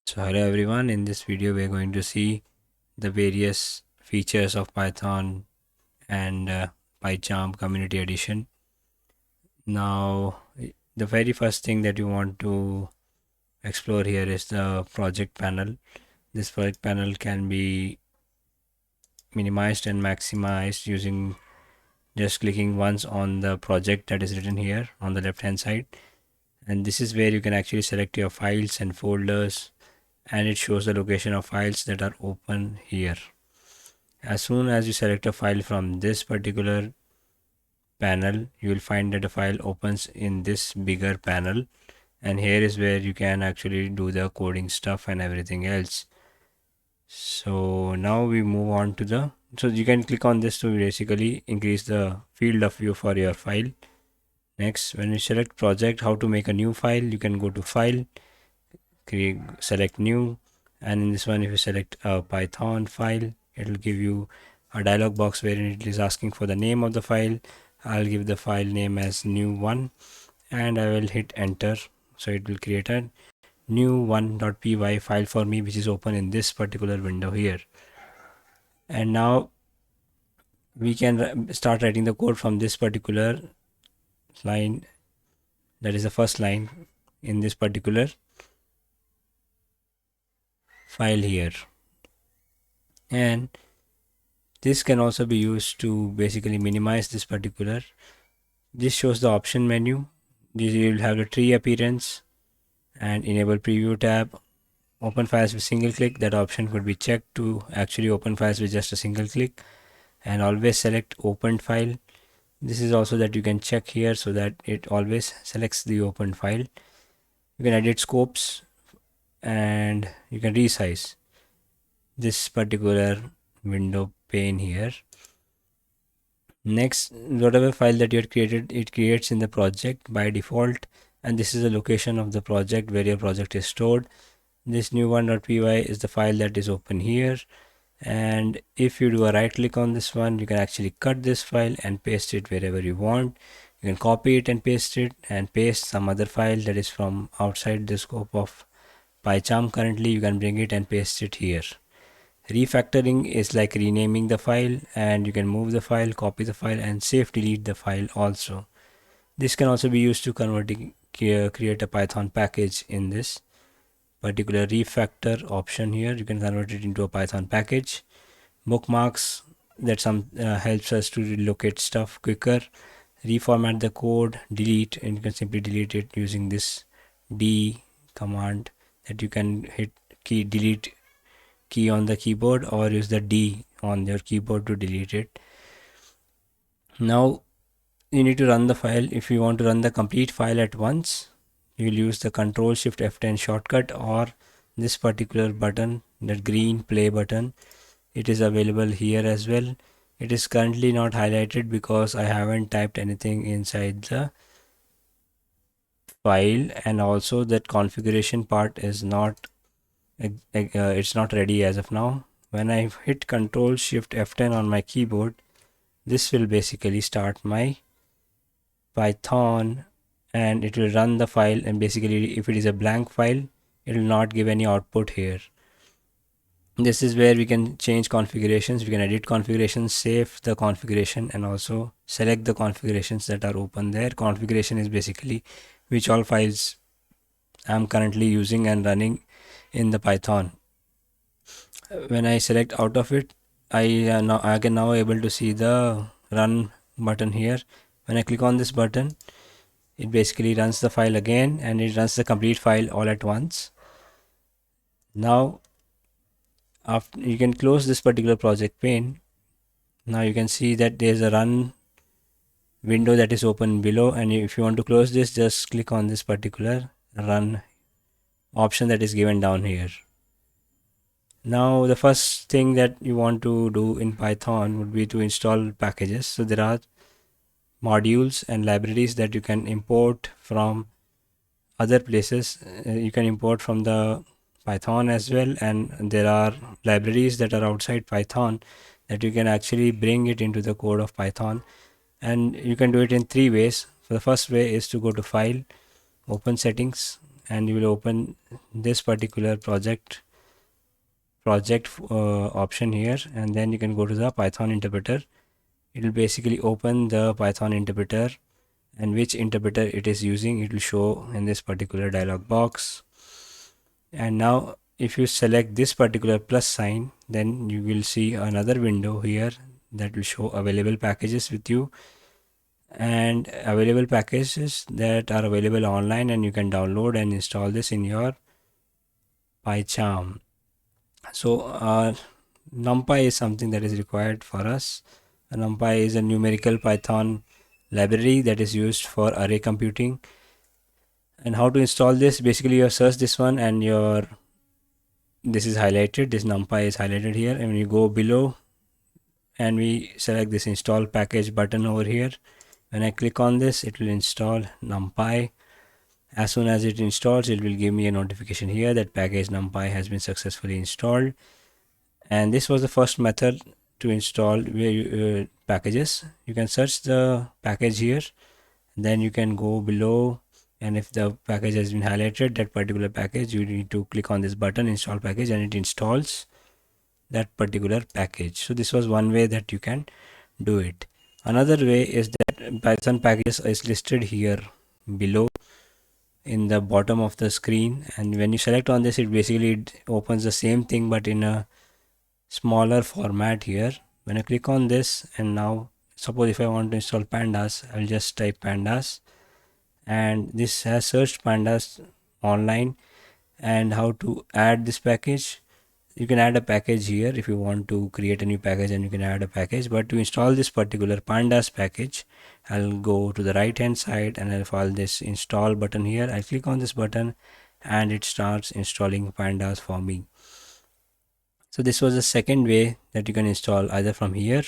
So hello everyone, in this video we're going to see the various features of Python and PyCharm Community Edition. Now the very first thing that you want to explore here is the project panel. This project panel can be minimized and maximized using just clicking once on the project that is written here on the left hand side, and this is where you can actually select your files and folders, and it shows the location of files that are open here. As soon as you select a file from this particular panel, you will find that the file opens in this bigger panel, and here is where you can actually do the coding stuff and everything else. So now we move on to so you can click on this to basically increase the field of view for your file. Next, when you select project, how to make a new file, you can go to file, select new, and in this one if you select a Python file, it will give you a dialog box wherein it is asking for the name of the file. I'll give the file name as new one and I will hit enter, so it will create a new one.py file for me, which is open in this particular window here. And now we can start writing the code from this particular line, that is the first line in this particular file here. And this can also be used to basically minimize this particular. This shows the option menu. This will have the tree appearance and enable preview tab. Open files with single click, that option could be checked to actually open files with just a single click, and always select opened file. This is also that you can check here so that it always selects the opened file. You can edit scopes and you can resize this particular window pane here. Next, whatever file that you had created, it creates in the project by default, and this is the location of the project where your project is stored. This new one.py is the file that is open here, and if you do a right click on this one, you can actually cut this file and paste it wherever you want. You can copy it and paste it, and paste some other file that is from outside the scope of PyCharm currently. You can bring it and paste it here. Refactoring is like renaming the file, and you can move the file, copy the file, and safe delete the file also. This can also be used to create a Python package. In this particular refactor option here, you can convert it into a Python package. Bookmarks, that helps us to locate stuff quicker. Reformat the code, delete, and you can simply delete it using this D command, that you can hit delete key on the keyboard or use the D on your keyboard to delete it. Now you need to run the file. If you want to run the complete file at once, you will use the Control Shift F10 shortcut, or this particular button, that green play button. It is available here as well. It is currently not highlighted because I haven't typed anything inside the file, and also that configuration part is not it's not ready as of now. When I hit Control Shift F10 on my keyboard, this will basically start my Python, and it will run the file, and basically if it is a blank file, it will not give any output here. This is where we can change configurations. We can edit configurations, save the configuration, and also select the configurations that are open there. Configuration is basically which all files I'm currently using and running in the Python. When I select out of it, I can now able to see the run button here. When I click on this button, it basically runs the file again, and it runs the complete file all at once. Now after you can close this particular project pane. Now you can see that there's a run window that is open below, and if you want to close this, just click on this particular run option that is given down here. Now the first thing that you want to do in Python would be to install packages. So there are modules and libraries that you can import from other places. You can import from the Python as well, and there are libraries that are outside Python that you can actually bring it into the code of Python, and you can do it in three ways. So the first way is to go to File, Open Settings, and you will open this particular project option here, and then you can go to the Python interpreter. It will basically open the Python interpreter, and which interpreter it is using it will show in this particular dialog box. And now if you select this particular plus sign, then you will see another window here that will show available packages with you, and available packages that are available online, and you can download and install this in your PyCharm. So NumPy is something that is required for us. NumPy is a numerical Python library that is used for array computing. And how to install this? Basically, you search this one, and this is highlighted. This NumPy is highlighted here, and when you go below, and we select this install package button over here. When I click on this, it will install NumPy. As soon as it installs, it will give me a notification here that package NumPy has been successfully installed. And this was the first method to install packages. You can search the package here, then you can go below, and if the package has been highlighted, that particular package, you need to click on this button install package, and it installs that particular package. So this was one way that you can do it. Another way is that Python packages is listed here below in the bottom of the screen, and when you select on this, it basically opens the same thing but in a smaller format here. When I click on this, and now suppose if I want to install pandas, I'll just type pandas, and this has searched pandas online. And how to add this package? You can add a package here if you want to create a new package, and you can add a package. But to install this particular pandas package, I'll go to the right hand side, and I'll follow this install button here. I click on this button, and it starts installing pandas for me. So this was the second way that you can install, either from here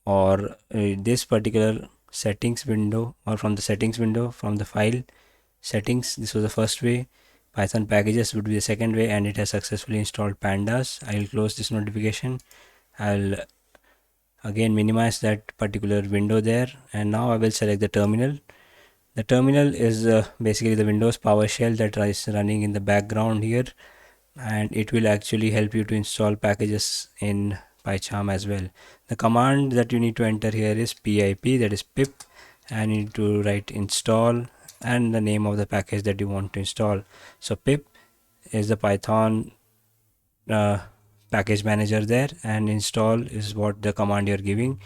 or this particular settings window, or from the settings window from the file settings. This was the first way. Python packages would be the second way, and it has successfully installed pandas. I'll close this notification. I'll again minimize that particular window there, and now I will select the terminal. The terminal is basically the Windows PowerShell that is running in the background here, and it will actually help you to install packages in PyCharm as well. The command that you need to enter here is pip, that is pip, and you need to write install and the name of the package that you want to install. So pip is the Python package manager there, and install is what the command you're giving,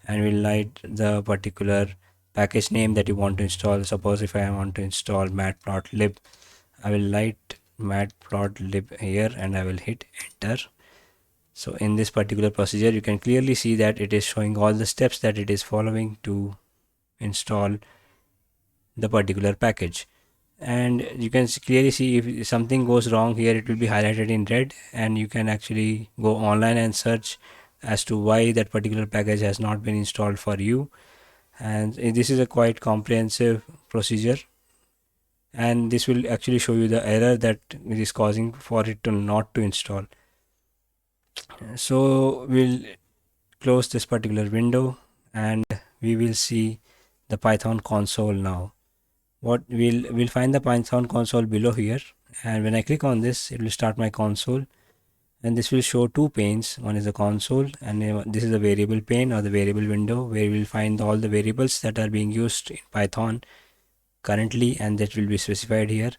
and we'll write the particular package name that you want to install. Suppose if I want to install matplotlib, I will write matplotlib here, and I will hit enter. So in this particular procedure, you can clearly see that it is showing all the steps that it is following to install the particular package. And you can clearly see if something goes wrong here, it will be highlighted in red, and you can actually go online and search as to why that particular package has not been installed for you. And this is a quite comprehensive procedure, and this will actually show you the error that it is causing for it to not to install. So we'll close this particular window, and we will see the Python console now. What we'll find the Python console below here, and when I click on this, it will start my console, and this will show two panes. One is the console, and this is the variable pane or the variable window, where we'll find all the variables that are being used in Python currently, and that will be specified here.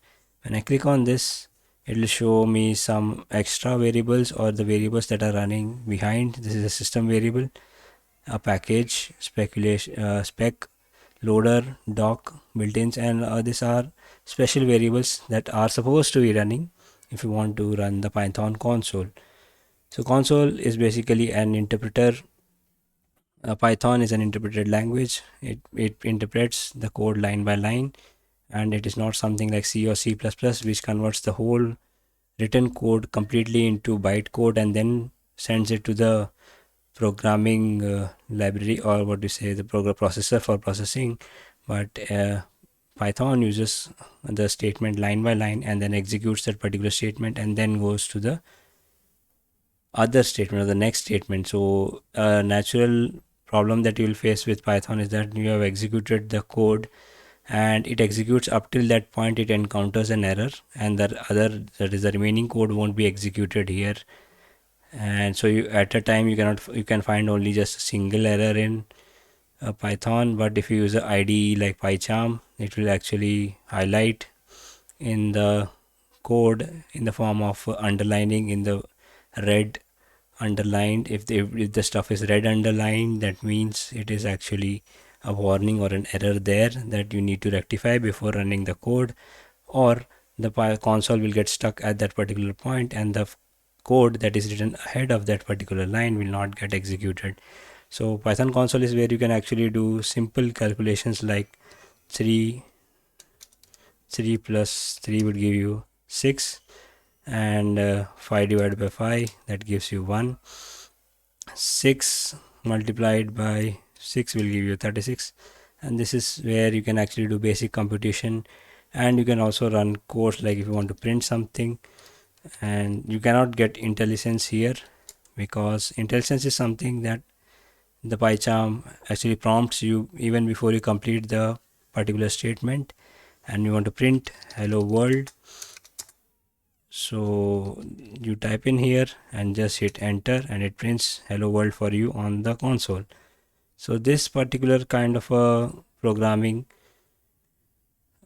When I click on this, it will show me some extra variables, or the variables that are running behind. This is a system variable, a package, spec, loader, doc, built-ins, and these are special variables that are supposed to be running if you want to run the Python console. So console is basically an interpreter. Python is an interpreted language. It interprets the code line by line, and it is not something like C or C++, which converts the whole written code completely into byte code and then sends it to the programming library, or what you say, the program processor for processing. But Python uses the statement line by line, and then executes that particular statement, and then goes to the other statement or the next statement. So a natural problem that you will face with Python is that you have executed the code, and it executes up till that point. It encounters an error, and that is the remaining code won't be executed here. And so you, at a time, you can find only just a single error in Python. But if you use an IDE like PyCharm, it will actually highlight in the code in the form of underlining in the red underlined. If the stuff is red underlined, that means it is actually a warning or an error there that you need to rectify before running the code, or the console will get stuck at that particular point, and the code that is written ahead of that particular line will not get executed. So Python console is where you can actually do simple calculations like 3 plus 3 would give you 6, and 5 divided by 5, that gives you 1. 6 multiplied by 6 will give you 36, and this is where you can actually do basic computation. And you can also run codes like if you want to print something, and you cannot get IntelliSense here because IntelliSense is something that the PyCharm actually prompts you even before you complete the particular statement, and you want to print hello world. So you type in here and just hit enter, and it prints hello world for you on the console. So this particular kind of a programming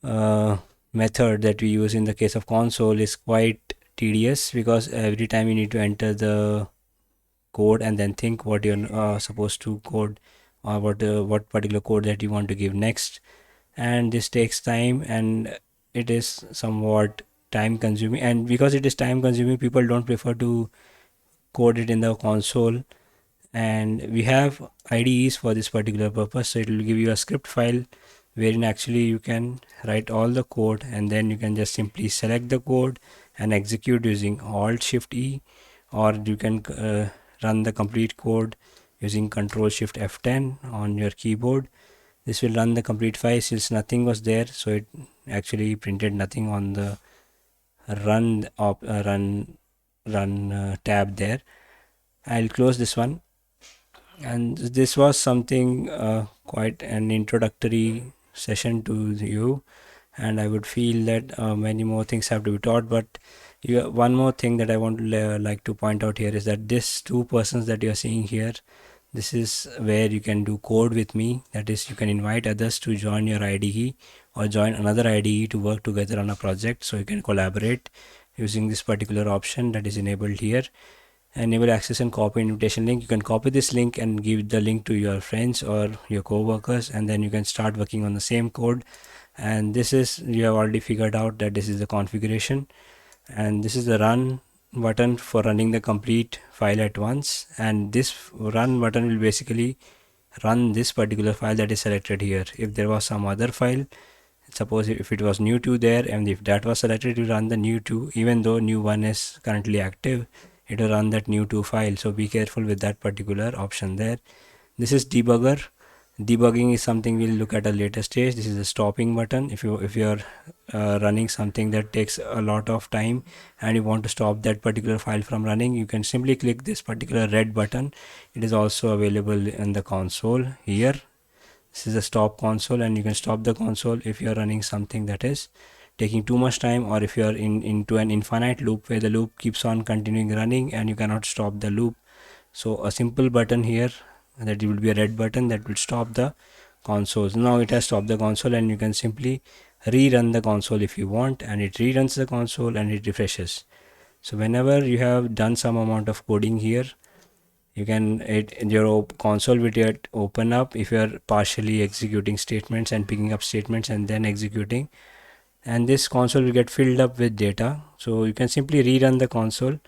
method that we use in the case of console is quite tedious, because every time you need to enter the code and then think what you're supposed to code, or what particular code that you want to give next, and this takes time, and it is somewhat time consuming. And because it is time consuming, people don't prefer to code it in the console, and we have IDEs for this particular purpose. So it will give you a script file wherein actually you can write all the code, and then you can just simply select the code and execute using Alt Shift E, or you can run the complete code using Control Shift F10 on your keyboard. This will run the complete file since nothing was there, so it actually printed nothing on the run tab there. I'll close this one, and this was something quite an introductory session to you, and I would feel that many more things have to be taught. But one more thing that I want to like to point out here is that this 2 persons that you're seeing here, this is where you can do code with me. That is, you can invite others to join your IDE or join another IDE to work together on a project. So you can collaborate using this particular option that is enabled here. Enable access and copy invitation link. You can copy this link and give the link to your friends or your co-workers, and then you can start working on the same code. And this is, you have already figured out that this is the configuration, and this is the run button for running the complete file at once. And this run button will basically run this particular file that is selected here. If there was some other file, suppose if it was new2 there, and if that was selected, it will run the new2, even though new1 is currently active, it will run that new2 file. So be careful with that particular option there. This is debugger. Debugging is something we'll look at a later stage. This is a stopping button. If you're running something that takes a lot of time and you want to stop that particular file from running, you can simply click this particular red button. It is also available in the console here. This is a stop console, and you can stop the console if you're running something that is taking too much time, or if you're into an infinite loop where the loop keeps on continuing running and you cannot stop the loop. So a simple button here, that it will be a red button, that will stop the console. Now it has stopped the console, and you can simply rerun the console if you want, and it reruns the console and it refreshes. So whenever you have done some amount of coding here, you can your console will get open up if you are partially executing statements and picking up statements and then executing, and this console will get filled up with data. So you can simply rerun the console,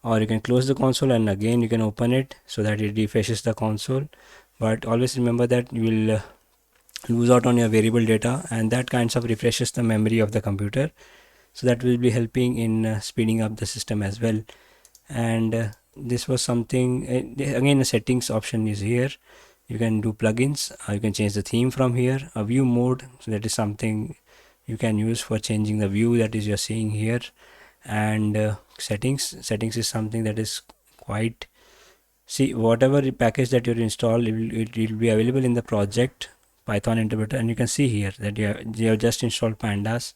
or you can close the console and again you can open it so that it refreshes the console. But always remember that you will lose out on your variable data, and that kinds of refreshes the memory of the computer, so that will be helping in speeding up the system as well. And this was something, again the settings option is here. You can do plugins, you can change the theme from here. A view mode, so that is something you can use for changing the view that is you're seeing here. And settings is something that is quite, see, whatever package that you install, it will be available in the project Python interpreter, and you can see here that you have just installed pandas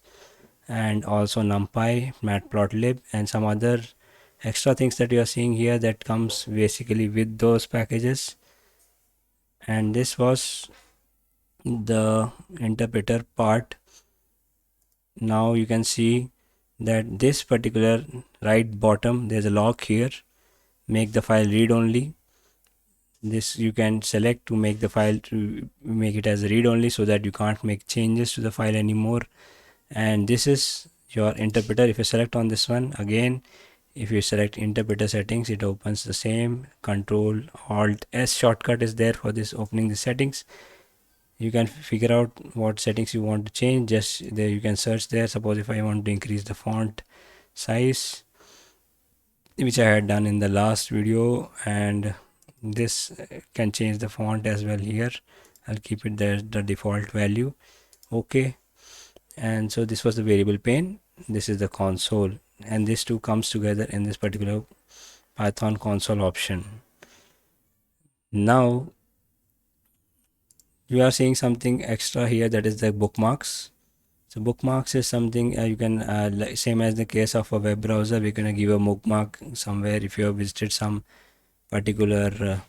and also NumPy, Matplotlib, and some other extra things that you are seeing here that comes basically with those packages. And this was the interpreter part. Now you can see that this particular right bottom, there's a lock here, make the file read only. This you can select to make the file to make it as read only, so that you can't make changes to the file anymore. And this is your interpreter. If you select on this one again, if you select interpreter settings, it opens the same. Control Alt S shortcut is there for this opening the settings. You can figure out what settings you want to change. Just there you can search there. Suppose if I want to increase the font size, which I had done in the last video, and this can change the font as well here. I'll keep it there, the default value. Okay. And so this was the variable pane, this is the console, and this two comes together in this particular Python console option. Now you are seeing something extra here, that is the bookmarks. So bookmarks is something you can same as the case of a web browser, we're going to give a bookmark somewhere. If you have visited some particular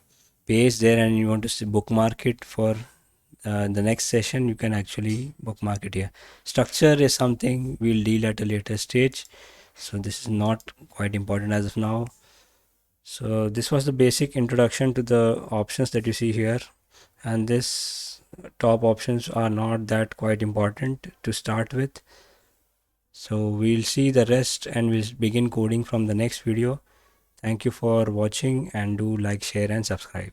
page there and you want to bookmark it for the next session, you can actually bookmark it here. Structure is something we'll deal at a later stage, so this is not quite important as of now. So this was the basic introduction to the options that you see here, and this top options are not that quite important to start with. So we'll see the rest and we'll begin coding from the next video. Thank you for watching, and do like, share and subscribe.